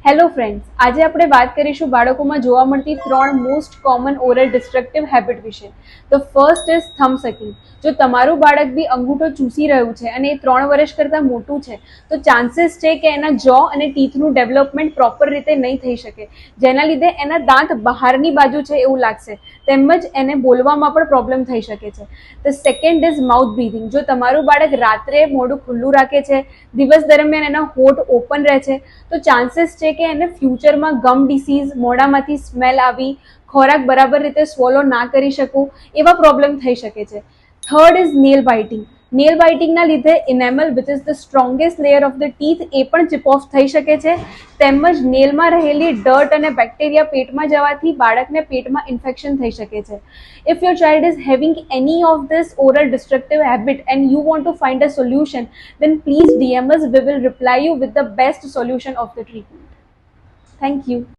Hello friends, આજે આપણે વાત કરીશું બાળકોમાં જોવા મળતી 3 most common oral destructive habit વિશે. The first is thumb sucking. જો તમારું બાળક બી અંગૂઠો ચૂસી રહ્યું છે અને એ 3 વર્ષ કરતાં મોટું છે તો ચાન્સીસ છે કે એના જો અને ટીથનું ડેવલપમેન્ટ પ્રોપર રીતે નહીં થઈ શકે, જેના લીધે એના દાંત બહારની બાજુ છે એવું લાગશે, તેમજ એને બોલવામાં પણ પ્રોબ્લેમ થઈ શકે છે. The second is mouth breathing. જો તમારું બાળક રાત્રે મોઢું ખુલ્લું રાખે છે, દિવસ દરમિયાન એના હોઠ ઓપન રહે છે, તો ચાન્સીસ છે કે એને ફ્યુચરમાં ગમ ડિસીઝ, મોઢામાંથી સ્મેલ આવી, ખોરાક બરાબર રીતે સ્વોલો ના કરી શકું, એવા પ્રોબ્લેમ થઈ શકે છે. Third is nail biting. Nail બાઇટિંગના લીધે enamel which is the strongest layer of the teeth એ પણ ચિપ ઓફ થઈ શકે છે, તેમજ નેલમાં રહેલી ડર્ટ અને બેક્ટેરિયા પેટમાં જવાથી બાળકને પેટમાં ઇન્ફેક્શન થઈ શકે છે. If your child is having any of this oral destructive habit and you want to find a solution, then please DM us. We will reply you with the best solution of the treatment. Thank you.